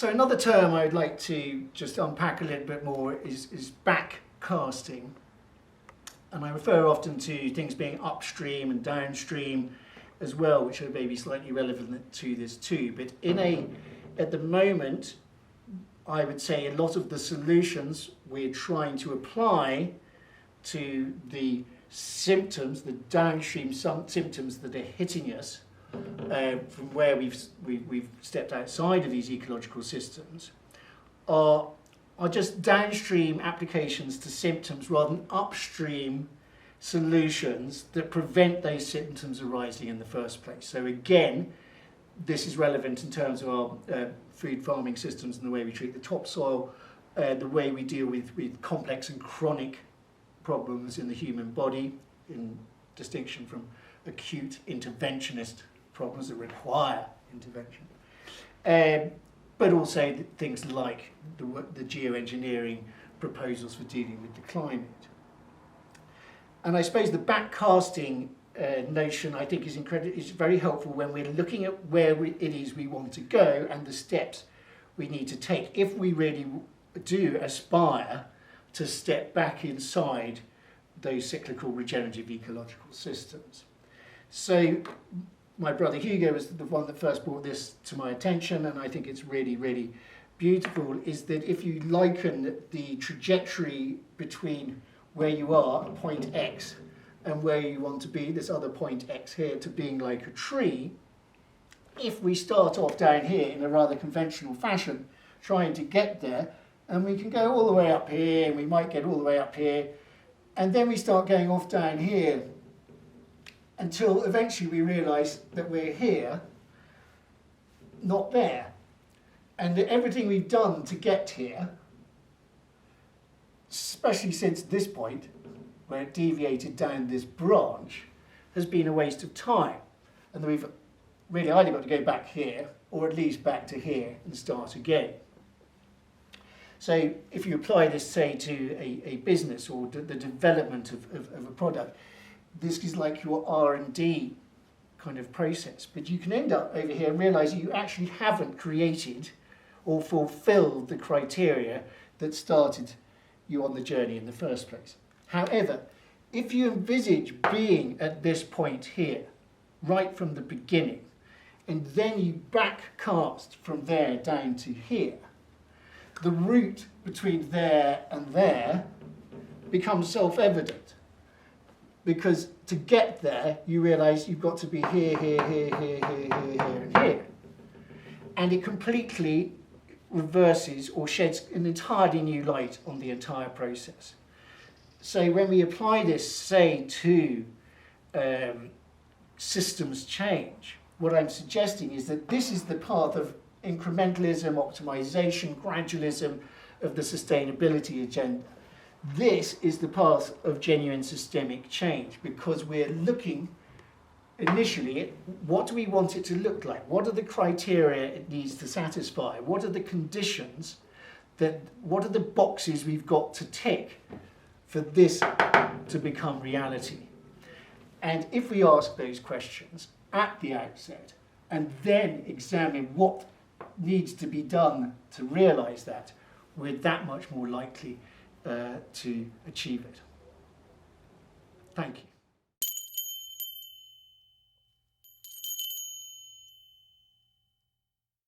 So another term I'd like to just unpack a little bit more is backcasting. And I refer often to things being upstream and downstream as well, which are maybe slightly relevant to this too. But at the moment, I would say a lot of the solutions we're trying to apply to the symptoms, the downstream symptoms that are hitting us from where we've stepped outside of these ecological systems, are just downstream applications to symptoms rather than upstream solutions that prevent those symptoms arising in the first place. So again, this is relevant in terms of our food farming systems and the way we treat the topsoil, the way we deal with complex and chronic problems in the human body, in distinction from acute interventionist problems that require intervention. But also things like the geoengineering proposals for dealing with the climate. And I suppose the backcasting notion, I think, is very helpful when we're looking at where it is we want to go and the steps we need to take if we really do aspire to step back inside those cyclical regenerative ecological systems. So my brother Hugo was the one that first brought this to my attention, and I think it's really, really beautiful, is that if you liken the trajectory between where you are at point X and where you want to be, this other point X here, to being like a tree, if we start off down here in a rather conventional fashion, trying to get there, and we can go all the way up here, and we might get all the way up here, and then we start going off down here until eventually we realise that we're here, not there. And that everything we've done to get here, especially since this point, where it deviated down this branch, has been a waste of time. And we've really either got to go back here, or at least back to here and start again. So if you apply this, say, to a business or the development of a product, this is like your R&D kind of process. But you can end up over here and realise you actually haven't created or fulfilled the criteria that started you on the journey in the first place. However, if you envisage being at this point here, right from the beginning, and then you backcast from there down to here, the route between there and there becomes self-evident. Because to get there, you realise you've got to be here, here, here, here, here, here, here, and here. And it completely reverses or sheds an entirely new light on the entire process. So when we apply this, say, to systems change, what I'm suggesting is that this is the path of incrementalism, optimization, gradualism of the sustainability agenda. This is the path of genuine systemic change, because we're looking initially at what do we want it to look like? What are the criteria it needs to satisfy? What are the conditions, what are the boxes we've got to tick for this to become reality? And if we ask those questions at the outset and then examine what needs to be done to realise that, we're that much more likely to achieve it. Thank you.